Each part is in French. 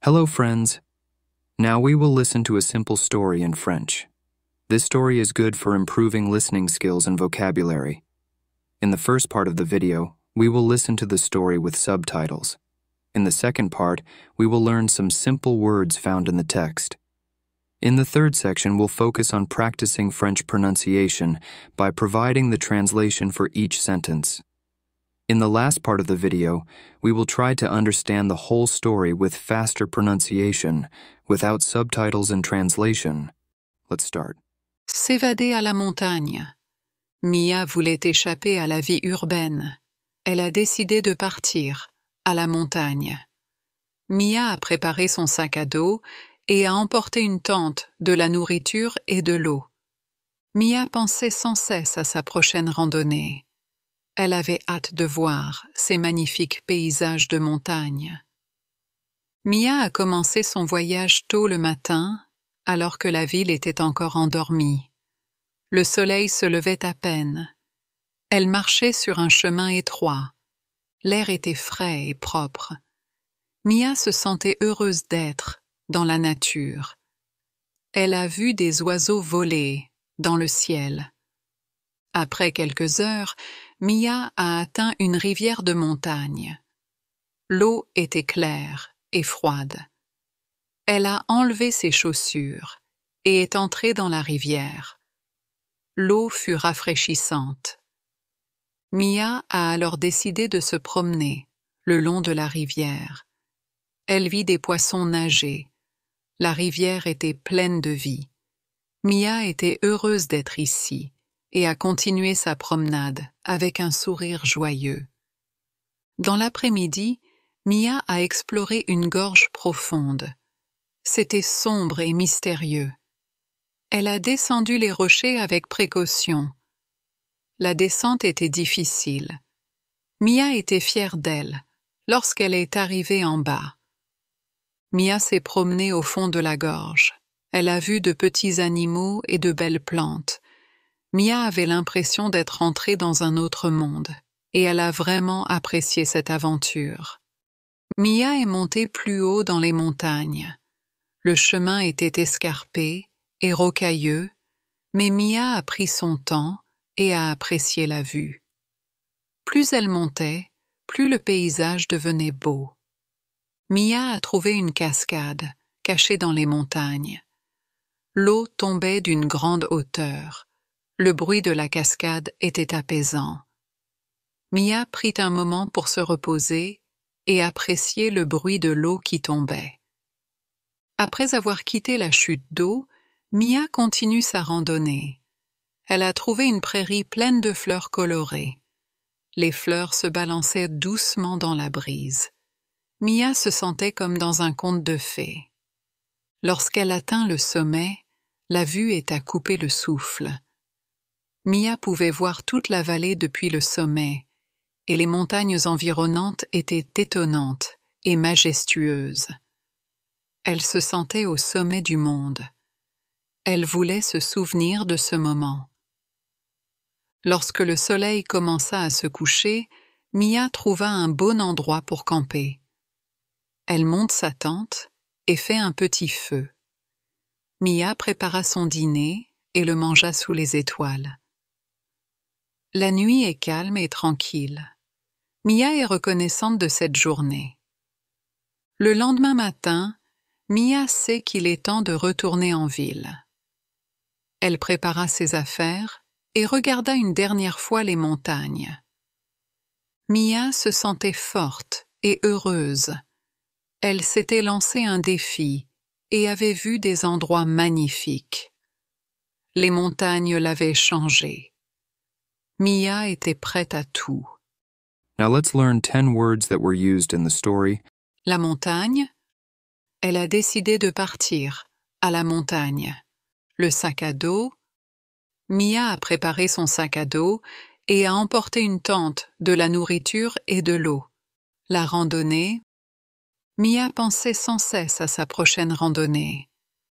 Hello, friends. Now we will listen to a simple story in French. This story is good for improving listening skills and vocabulary. In the first part of the video, we will listen to the story with subtitles. In the second part, we will learn some simple words found in the text. In the third section, we'll focus on practicing French pronunciation by providing the translation for each sentence. In the last part of the video, we will try to understand the whole story with faster pronunciation, without subtitles and translation. Let's start. S'évader à la montagne. Mia voulait échapper à la vie urbaine. Elle a décidé de partir à la montagne. Mia a préparé son sac à dos et a emporté une tente, de la nourriture et de l'eau. Mia pensait sans cesse à sa prochaine randonnée. Elle avait hâte de voir ces magnifiques paysages de montagne. Mia a commencé son voyage tôt le matin, alors que la ville était encore endormie. Le soleil se levait à peine. Elle marchait sur un chemin étroit. L'air était frais et propre. Mia se sentait heureuse d'être dans la nature. Elle a vu des oiseaux voler dans le ciel. Après quelques heures, Mia a atteint une rivière de montagne. L'eau était claire et froide. Elle a enlevé ses chaussures et est entrée dans la rivière. L'eau fut rafraîchissante. Mia a alors décidé de se promener le long de la rivière. Elle vit des poissons nager. La rivière était pleine de vie. Mia était heureuse d'être ici et a continué sa promenade avec un sourire joyeux. Dans l'après-midi, Mia a exploré une gorge profonde. C'était sombre et mystérieux. Elle a descendu les rochers avec précaution. La descente était difficile. Mia était fière d'elle lorsqu'elle est arrivée en bas. Mia s'est promenée au fond de la gorge. Elle a vu de petits animaux et de belles plantes. Mia avait l'impression d'être entrée dans un autre monde, et elle a vraiment apprécié cette aventure. Mia est montée plus haut dans les montagnes. Le chemin était escarpé et rocailleux, mais Mia a pris son temps et a apprécié la vue. Plus elle montait, plus le paysage devenait beau. Mia a trouvé une cascade, cachée dans les montagnes. L'eau tombait d'une grande hauteur. Le bruit de la cascade était apaisant. Mia prit un moment pour se reposer et apprécier le bruit de l'eau qui tombait. Après avoir quitté la chute d'eau, Mia continue sa randonnée. Elle a trouvé une prairie pleine de fleurs colorées. Les fleurs se balançaient doucement dans la brise. Mia se sentait comme dans un conte de fées. Lorsqu'elle atteint le sommet, la vue est à couper le souffle. Mia pouvait voir toute la vallée depuis le sommet, et les montagnes environnantes étaient étonnantes et majestueuses. Elle se sentait au sommet du monde. Elle voulait se souvenir de ce moment. Lorsque le soleil commença à se coucher, Mia trouva un bon endroit pour camper. Elle monte sa tente et fait un petit feu. Mia prépara son dîner et le mangea sous les étoiles. La nuit est calme et tranquille. Mia est reconnaissante de cette journée. Le lendemain matin, Mia sait qu'il est temps de retourner en ville. Elle prépara ses affaires et regarda une dernière fois les montagnes. Mia se sentait forte et heureuse. Elle s'était lancé un défi et avait vu des endroits magnifiques. Les montagnes l'avaient changée. Mia était prête à tout. Now let's learn 10 words that were used in the story. La montagne. Elle a décidé de partir à la montagne. Le sac à dos. Mia a préparé son sac à dos et a emporté une tente, de la nourriture et de l'eau. La randonnée. Mia pensait sans cesse à sa prochaine randonnée.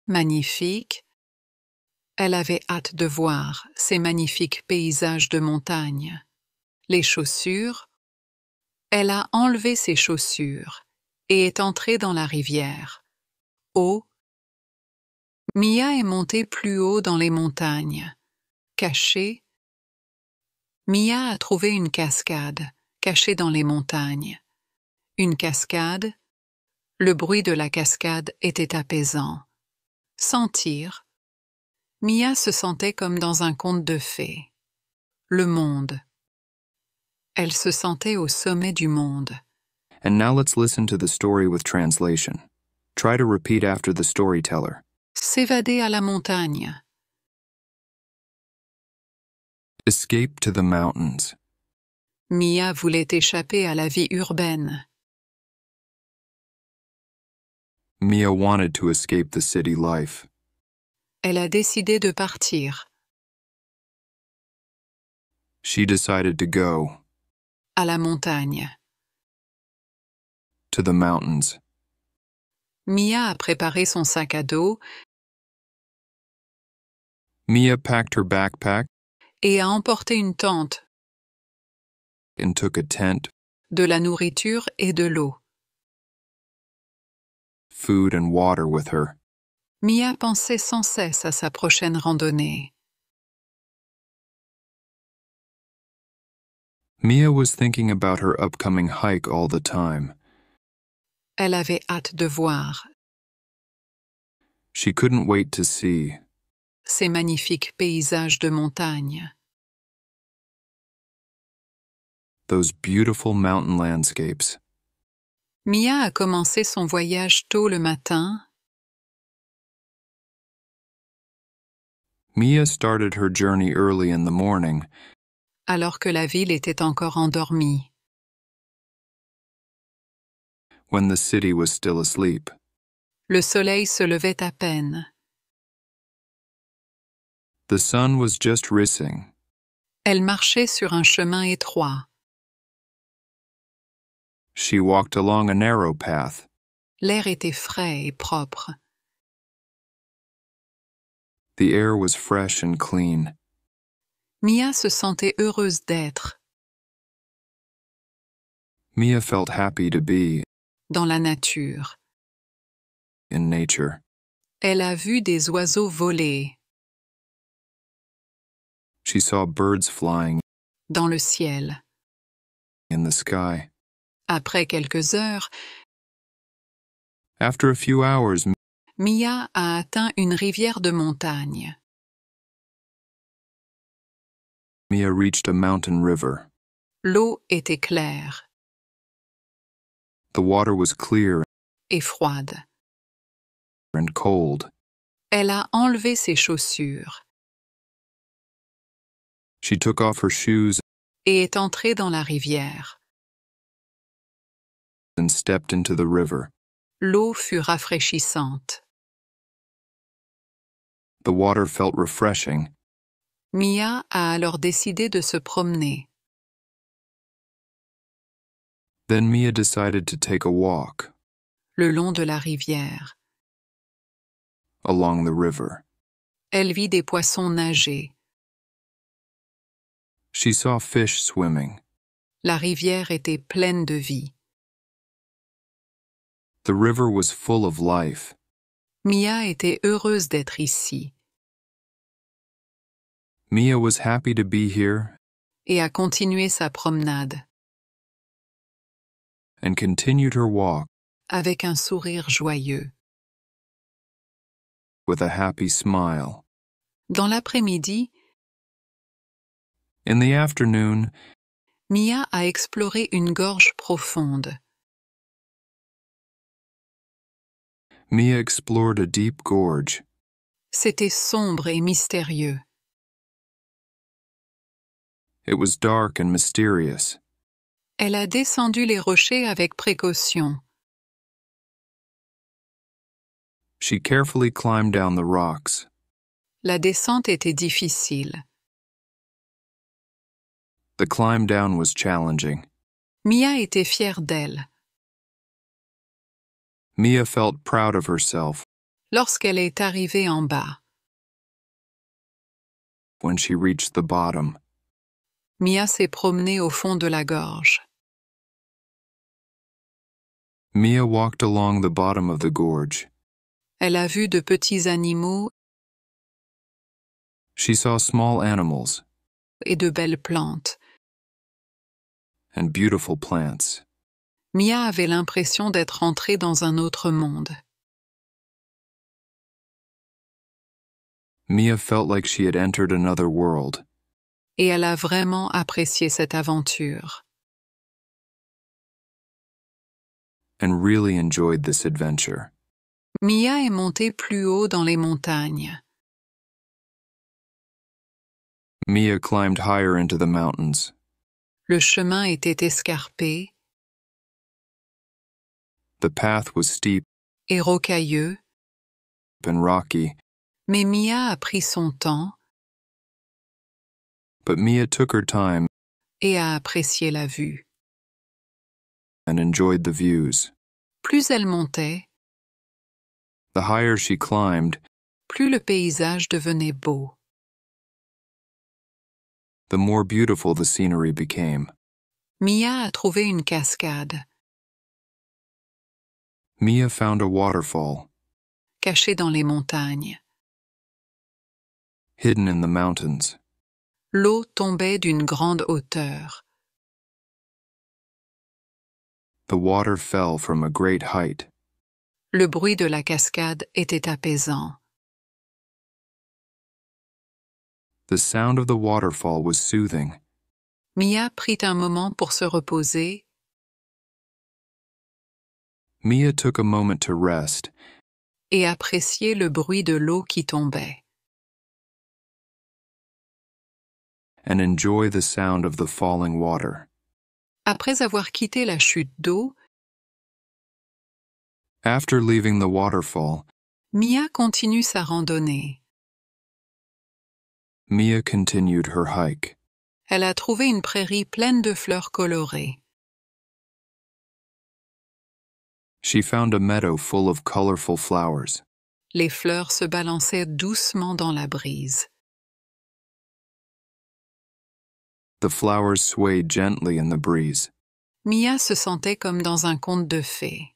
Magnifique. Elle avait hâte de voir ces magnifiques paysages de montagne. Les chaussures. Elle a enlevé ses chaussures et est entrée dans la rivière. Haut. Mia est montée plus haut dans les montagnes. Cachée. Mia a trouvé une cascade, cachée dans les montagnes. Une cascade. Le bruit de la cascade était apaisant. Sentir. Mia se sentait comme dans un conte de fées. Le monde. Elle se sentait au sommet du monde. And now let's listen to the story with translation. Try to repeat after the storyteller. S'évader à la montagne. Escape to the mountains. Mia voulait échapper à la vie urbaine. Mia wanted to escape the city life. Elle a décidé de partir. She decided to go À la montagne. to the mountains. Mia a préparé son sac à dos Mia packed her backpack et a emporté une tente, and took a tent, de la nourriture et de l'eau. food, and water with her. Mia pensait sans cesse à sa prochaine randonnée. Mia was thinking about her upcoming hike all the time. Elle avait hâte de voir She couldn't wait to see ces magnifiques paysages de montagne. those beautiful mountain landscapes. Mia a commencé son voyage tôt le matin. Mia started her journey early in the morning, Alors que la ville était encore endormie. when the city was still asleep. Le soleil se levait à peine. The sun was just rising. Elle marchait sur un chemin étroit. She walked along a narrow path. L'air était frais et propre. The air was fresh and clean. Mia se sentait heureuse d'être Mia felt happy to be dans la nature. in nature. Elle a vu des oiseaux voler She saw birds flying dans le ciel. in the sky. Après quelques heures, After a few hours, Mia a atteint une rivière de montagne. Mia reached a mountain river. L'eau était claire The water was clear et froide. and cold. Elle a enlevé ses chaussures She took off her shoes et est entrée dans la rivière. and stepped into the river. L'eau fut rafraîchissante. The water felt refreshing. Mia a alors décidé de se promener. Then Mia decided to take a walk Le long de la rivière. along the river. Elle vit des poissons nager. She saw fish swimming. La rivière était pleine de vie. The river was full of life. Mia était heureuse d'être ici Mia was happy to be here et a continué sa promenade and continued her walk avec un sourire joyeux. with a happy smile. Dans l'après-midi, In the afternoon, Mia a exploré une gorge profonde. Mia explored a deep gorge. C'était sombre et mystérieux. It was dark and mysterious. Elle a descendu les rochers avec précaution. She carefully climbed down the rocks. La descente était difficile. The climb down was challenging. Mia était fière d'elle. Mia felt proud of herself Lorsqu'elle est arrivée en bas, when she reached the bottom. Mia s'est promenée au fond de la gorge. Mia walked along the bottom of the gorge. Elle a vu de petits animaux She saw small animals et de belles plantes. and beautiful plants. Mia avait l'impression d'être entrée dans un autre monde. Mia felt like she had entered another world. Et elle a vraiment apprécié cette aventure. And really enjoyed this adventure. Mia est montée plus haut dans les montagnes. Mia climbed higher into the mountains. Le chemin était escarpé The path was steep et rocailleux, and rocky, mais Mia a pris son temps but Mia took her time et a apprécié la vue. and enjoyed the views. Plus elle montait, The higher she climbed, plus le paysage devenait beau. the more beautiful the scenery became. Mia a trouvé une cascade, Mia found a waterfall, cachée dans les montagnes. hidden in the mountains. L'eau tombait d'une grande hauteur. The water fell from a great height. Le bruit de la cascade était apaisant. The sound of the waterfall was soothing. Mia prit un moment pour se reposer Mia took a moment to rest et apprécier le bruit de l'eau qui tombait. and enjoy the sound of the falling water. Après avoir quitté la chute d'eau, After leaving the waterfall, Mia continue sa randonnée. Mia continued her hike. Elle a trouvé une prairie pleine de fleurs colorées. She found a meadow full of colorful flowers. Les fleurs se balançaient doucement dans la brise. The flowers swayed gently in the breeze. Mia se sentait comme dans un conte de fées.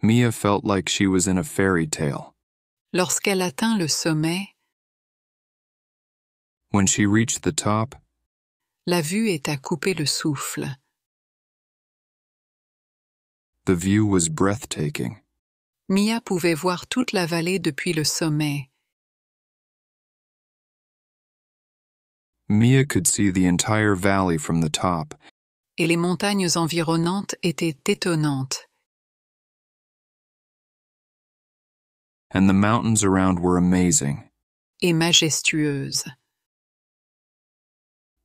Mia felt like she was in a fairy tale. Lorsqu'elle atteint le sommet, When she reached the top, la vue est à couper le souffle. the view was breathtaking. Mia pouvait voir toute la vallée depuis le sommet. Mia could see the entire valley from the top, Et les montagnes environnantes étaient étonnantes. and the mountains around were amazing Et majestueuses.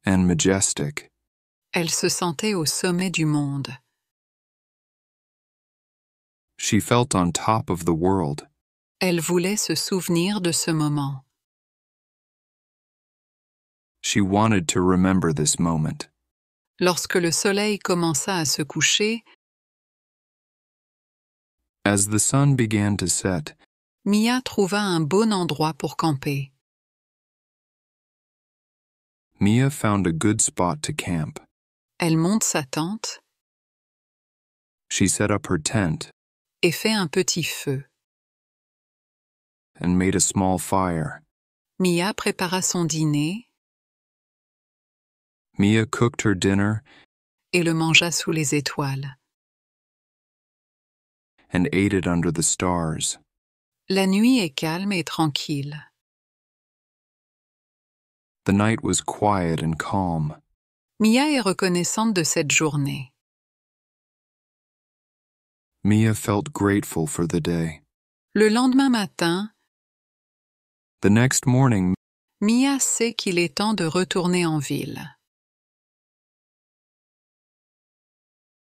and majestic. Elle se sentait au sommet du monde. She felt on top of the world. Elle voulait se souvenir de ce moment. She wanted to remember this moment. Lorsque le soleil commença à se coucher, As the sun began to set, Mia trouva un bon endroit pour camper. Mia found a good spot to camp. Elle monte sa tente She set up her tent et fait un petit feu. and made a small fire. Mia prépara son dîner Mia cooked her dinner et le mangea sous les étoiles. and ate it under the stars. La nuit est calme et tranquille. The night was quiet and calm. Mia est reconnaissante de cette journée. Mia felt grateful for the day. Le lendemain matin, The next morning, Mia sait qu'il est temps de retourner en ville.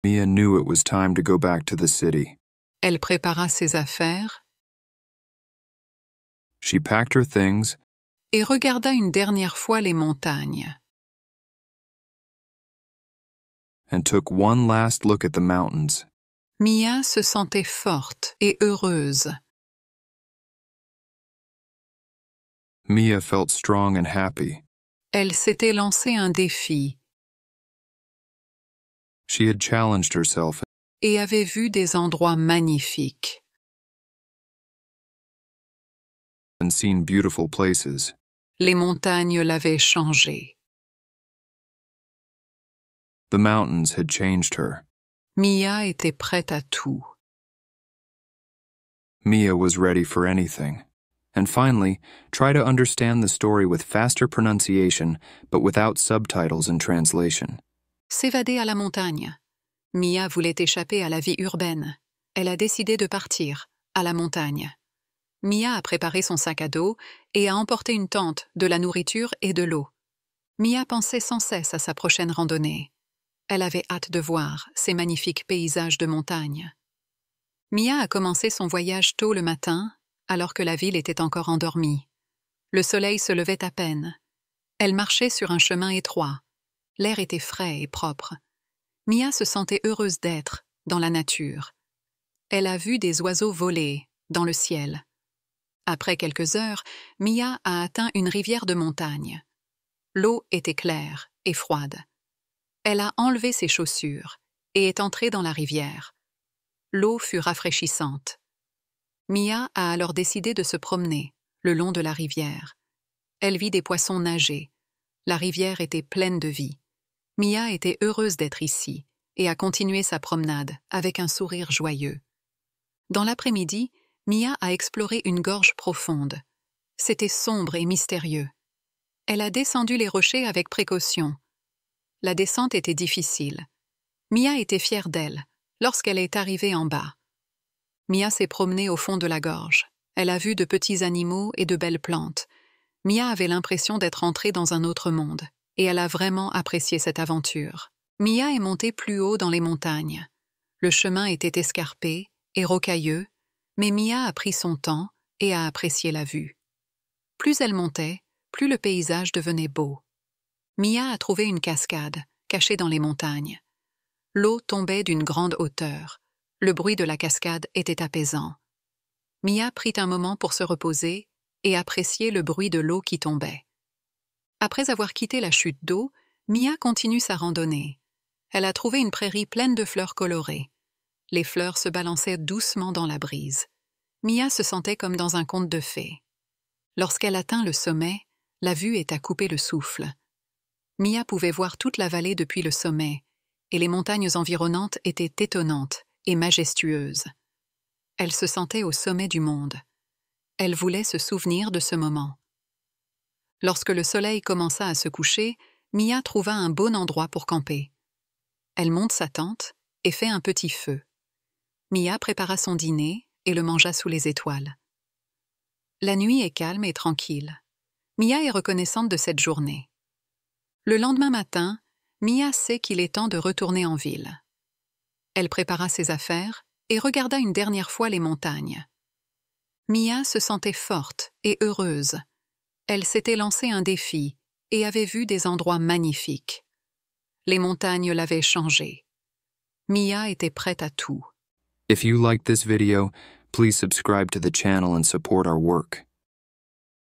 Mia knew it was time to go back to the city. Elle prépara ses affaires She packed her things et regarda une dernière fois les montagnes. and took one last look at the mountains. Mia se sentait forte et heureuse. Mia felt strong and happy. Elle s'était lancé un défi. She had challenged herself et avait vu des endroits magnifiques. and seen beautiful places. Les montagnes l'avaient changée. The mountains had changed her. Mia était prête à tout. Mia was ready for anything. And finally, try to understand the story with faster pronunciation, but without subtitles and translation. S'évader à la montagne. Mia voulait échapper à la vie urbaine. Elle a décidé de partir, à la montagne. Mia a préparé son sac à dos et a emporté une tente, de la nourriture et de l'eau. Mia pensait sans cesse à sa prochaine randonnée. Elle avait hâte de voir ces magnifiques paysages de montagne. Mia a commencé son voyage tôt le matin, alors que la ville était encore endormie. Le soleil se levait à peine. Elle marchait sur un chemin étroit. L'air était frais et propre. Mia se sentait heureuse d'être dans la nature. Elle a vu des oiseaux voler dans le ciel. Après quelques heures, Mia a atteint une rivière de montagne. L'eau était claire et froide. Elle a enlevé ses chaussures et est entrée dans la rivière. L'eau fut rafraîchissante. Mia a alors décidé de se promener le long de la rivière. Elle vit des poissons nager. La rivière était pleine de vie. Mia était heureuse d'être ici et a continué sa promenade avec un sourire joyeux. Dans l'après-midi, Mia a exploré une gorge profonde. C'était sombre et mystérieux. Elle a descendu les rochers avec précaution. La descente était difficile. Mia était fière d'elle lorsqu'elle est arrivée en bas. Mia s'est promenée au fond de la gorge. Elle a vu de petits animaux et de belles plantes. Mia avait l'impression d'être entrée dans un autre monde, et elle a vraiment apprécié cette aventure. Mia est montée plus haut dans les montagnes. Le chemin était escarpé et rocailleux, mais Mia a pris son temps et a apprécié la vue. Plus elle montait, plus le paysage devenait beau. Mia a trouvé une cascade, cachée dans les montagnes. L'eau tombait d'une grande hauteur. Le bruit de la cascade était apaisant. Mia prit un moment pour se reposer et apprécier le bruit de l'eau qui tombait. Après avoir quitté la chute d'eau, Mia continue sa randonnée. Elle a trouvé une prairie pleine de fleurs colorées. Les fleurs se balançaient doucement dans la brise. Mia se sentait comme dans un conte de fées. Lorsqu'elle atteint le sommet, la vue est à couper le souffle. Mia pouvait voir toute la vallée depuis le sommet, et les montagnes environnantes étaient étonnantes et majestueuses. Elle se sentait au sommet du monde. Elle voulait se souvenir de ce moment. Lorsque le soleil commença à se coucher, Mia trouva un bon endroit pour camper. Elle monte sa tente et fait un petit feu. Mia prépara son dîner et le mangea sous les étoiles. La nuit est calme et tranquille. Mia est reconnaissante de cette journée. Le lendemain matin, Mia sait qu'il est temps de retourner en ville. Elle prépara ses affaires et regarda une dernière fois les montagnes. Mia se sentait forte et heureuse. Elle s'était lancé un défi et avait vu des endroits magnifiques. Les montagnes l'avaient changée. Mia était prête à tout. If you liked this video, please subscribe to the channel and support our work.